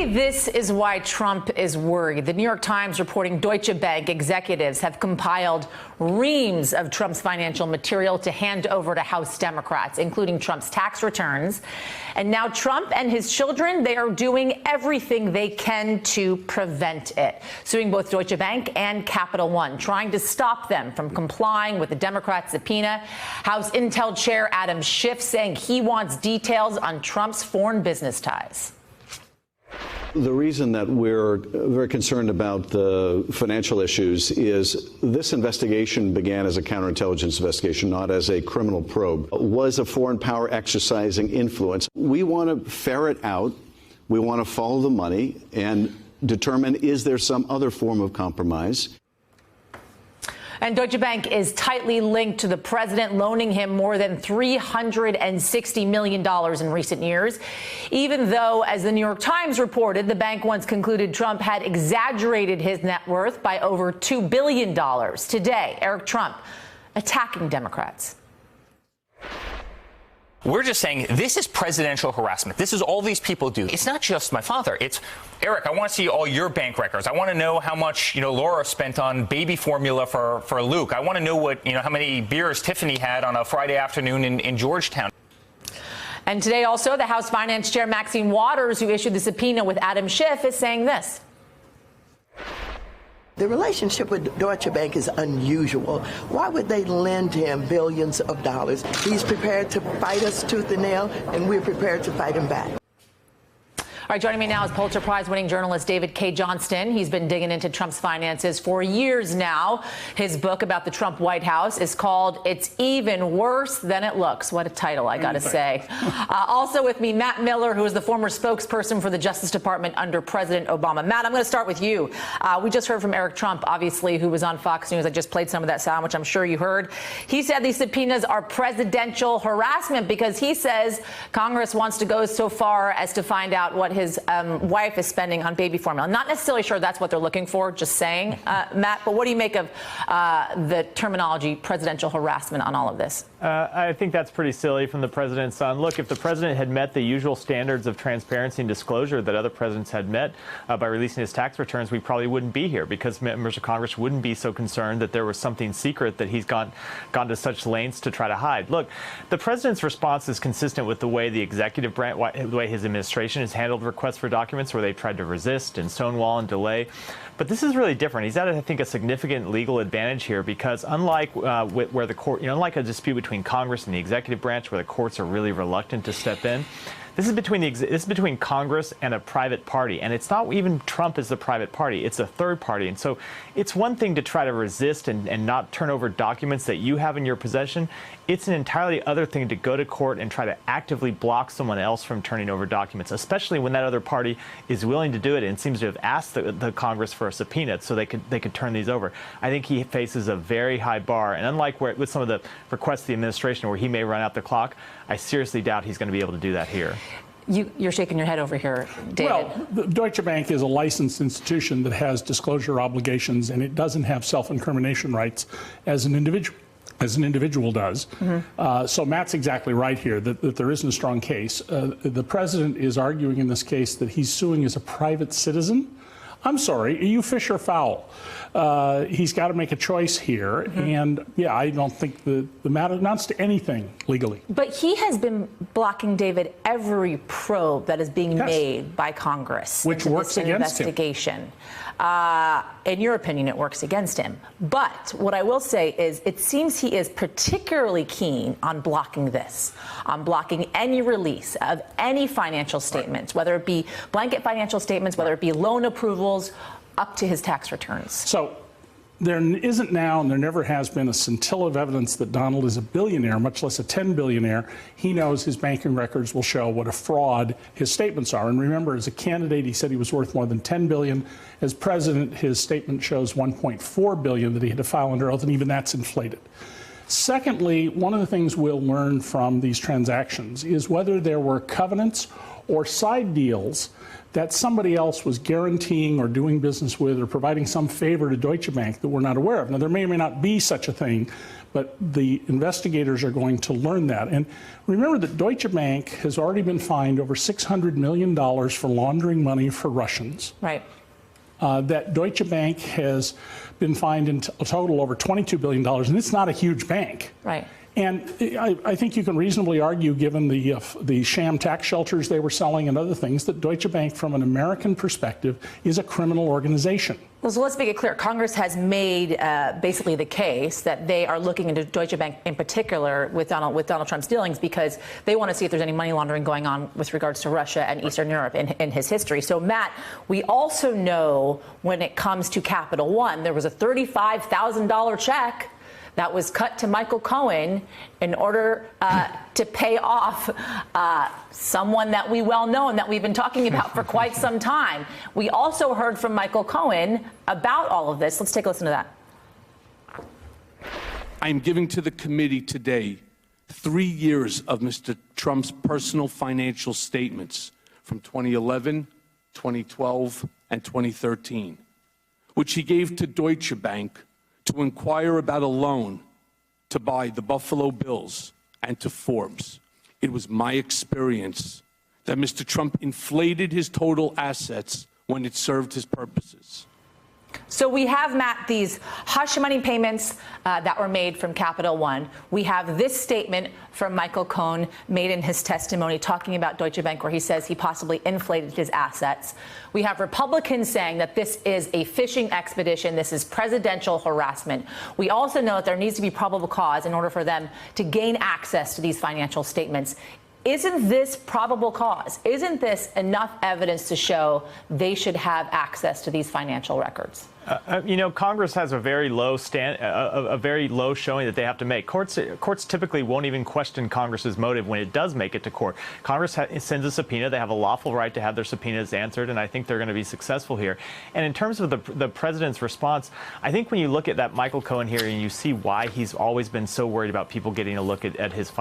Maybe this is why Trump is worried. The New York Times reporting Deutsche Bank executives have compiled reams of Trump's financial material to hand over to House Democrats, including Trump's tax returns. And now Trump and his children, they are doing everything they can to prevent it, suing both Deutsche Bank and Capital One, trying to stop them from complying with the Democrat subpoena. House Intel Chair Adam Schiff saying he wants details on Trump's foreign business ties. The reason that we're very concerned about the financial issues is this investigation began as a counterintelligence investigation, not as a criminal probe. Was a foreign power exercising influence? We want to ferret out, we want to follow the money and determine, is there some other form of compromise? And Deutsche Bank is tightly linked to the president, loaning him more than $360 million in recent years, even though, as the New York Times reported, the bank once concluded Trump had exaggerated his net worth by over $2 billion. Today, Eric Trump attacking Democrats. We're just saying this is presidential harassment. This is all these people do. It's not just my father. It's, Eric, I want to see all your bank records. I want to know how much, Laura spent on baby formula for Luke. I want to know what, how many beers Tiffany had on a Friday afternoon in Georgetown. And today also, the House Finance Chair Maxine Waters, who issued the subpoena with Adam Schiff, is saying this. The relationship with Deutsche Bank is unusual. Why would they lend him billions of dollars? He's prepared to fight us tooth and nail, and we're prepared to fight him back. All right, joining me now is Pulitzer Prize-winning journalist David Cay Johnston. He's been digging into Trump's finances for years now. His book about the Trump White House is called It's Even Worse Than It Looks. What a title, I got to say. Also with me, Matt Miller, who is the former spokesperson for the Justice Department under President Obama. Matt, I'm going to start with you. We just heard from Eric Trump, obviously, who was on Fox News. I just played some of that sound, which I'm sure you heard. He said these subpoenas are presidential harassment because he says Congress wants to go so far as to find out what his wife is spending on baby formula. Not necessarily sure that's what they're looking for, just saying, Matt, but what do you make of the terminology presidential harassment on all of this? I think that's pretty silly from the president's son. Look, if the president had met the usual standards of transparency and disclosure that other presidents had met by releasing his tax returns, we probably wouldn't be here because members of Congress wouldn't be so concerned that there was something secret that he's gone to such lengths to try to hide. Look, the president's response is consistent with the way the executive branch, the way his administration has handled requests for documents where they've tried to resist and stonewall and delay. But this is really different. He's at, I think, a significant legal advantage here because unlike where the court, unlike a dispute between Congress and the executive branch where the courts are really reluctant to step in, this is between Congress and a private party, and it's not even Trump as the private party. It's a third party. And so it's one thing to try to resist and not turn over documents that you have in your possession. It's an entirely other thing to go to court and try to actively block someone else from turning over documents, especially when that other party is willing to do it and seems to have asked the Congress for a subpoena so they could turn these over. I think he faces a very high bar, and unlike with some of the requests of the administration where he may run out the clock, I seriously doubt he's going to be able to do that here. You're shaking your head over here, David. Well, Deutsche Bank is a licensed institution that has disclosure obligations, and it doesn't have self-incrimination rights as an individual does. Mm-hmm. So Matt's exactly right here, that there isn't a strong case. The president is arguing in this case that he's suing as a private citizen. I'm sorry, are you fish or fowl? He's got to make a choice here, mm-hmm. and yeah, I don't think the matter amounts to anything legally. But he has been blocking, David, every probe that is being made by Congress, which works against investigation. In your opinion, it works against him. But what I will say is it seems he is particularly keen on blocking this, on blocking any release of any financial statements, whether it be blanket financial statements, whether it be loan approvals, up to his tax returns. So there isn't now, and there never has been, a scintilla of evidence that Donald is a billionaire, much less a 10 billionaire. He knows his banking records will show what a fraud his statements are. And remember, as a candidate, he said he was worth more than 10 billion. As president, his statement shows 1.4 billion that he had to file under oath, and even that's inflated. Secondly, one of the things we'll learn from these transactions is whether there were covenants or side deals that somebody else was guaranteeing or doing business with or providing some favor to Deutsche Bank that we're not aware of. Now, there may or may not be such a thing, but the investigators are going to learn that. And remember that Deutsche Bank has already been fined over $600 million for laundering money for Russians. Right. That Deutsche Bank has been fined in a total over $22 billion, and it's not a huge bank. Right. And I think you can reasonably argue, given the sham tax shelters they were selling and other things, that Deutsche Bank, from an American perspective, is a criminal organization. Well, so let's make it clear. Congress has made basically the case that they are looking into Deutsche Bank in particular with Donald Trump's dealings because they want to see if there's any money laundering going on with regards to Russia and Eastern Europe in his history. So, Matt, we also know when it comes to Capital One, there was a $35,000 check that was cut to Michael Cohen in order to pay off someone that we well know and that we've been talking about for quite some time. We also heard from Michael Cohen about all of this. Let's take a listen to that. I am giving to the committee today 3 years of Mr. Trump's personal financial statements from 2011, 2012, and 2013, which he gave to Deutsche Bank to inquire about a loan to buy the Buffalo Bills and to Forbes. It was my experience that Mr. Trump inflated his total assets when it served his purposes. So we have, Matt, these hush money payments that were made from Capital One. We have this statement from Michael Cohen made in his testimony talking about Deutsche Bank, where he says he possibly inflated his assets. We have Republicans saying that this is a fishing expedition. This is presidential harassment. We also know that there needs to be probable cause in order for them to gain access to these financial statements. Isn't this probable cause? Isn't this enough evidence to show they should have access to these financial records? Congress has a very low showing that they have to make. Courts typically won't even question Congress's motive when it does make it to court. Congress sends a subpoena. They have a lawful right to have their subpoenas answered, and I think they're going to be successul here. And in terms of the president's response, I think when you look at that Michael Cohen hearing, you see why he's always been so worried about people getting a look at his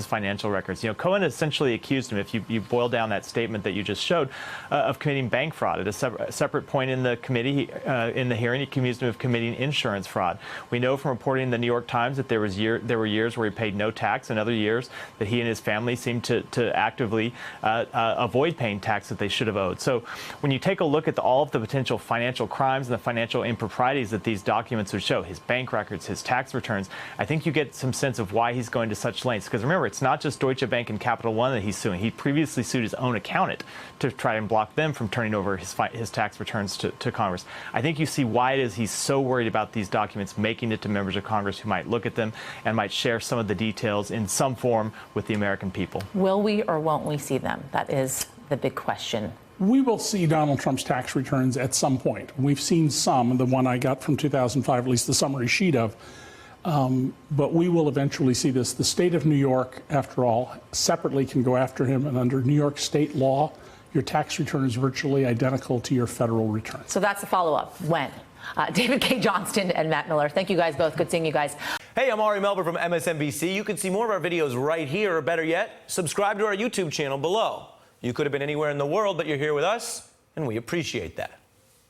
financial records. Cohen essentially accused him, if you boil down that statement that you just showed, of committing bank fraud. At a separate point in the committee, in the hearing, he accused him of committing insurance fraud. We know from reporting in the New York Times that there were years where he paid no tax, and other years that he and his family seemed to actively avoid paying tax that they should have owed. So when you take a look at all of the potential financial crimes and the financial improprieties that these documents would show, his bank records, his tax returns, I think you get some sense of why he's going to such lengths. Because remember, it's not just Deutsche Bank and Capital One that he's suing. He previously sued his own accountant to try and block them from turning over his tax returns to Congress. I think you see why it is he's so worried about these documents making it to members of Congress who might look at them and might share some of the details in some form with the American people. Will we or won't we see them? That is the big question. We will see Donald Trump's tax returns at some point. We've seen some, the one I got from 2005, at least the summary sheet of. But we will eventually see this. The state of New York, after all, separately can go after him, and under New York state law, your tax return is virtually identical to your federal return. So that's the follow-up. When? David K. Johnston and Matt Miller, thank you guys both. Good seeing you guys. Hey, I'm Ari Melber from MSNBC. You can see more of our videos right here, or better yet, subscribe to our YouTube channel below. You could have been anywhere in the world, but you're here with us, and we appreciate that.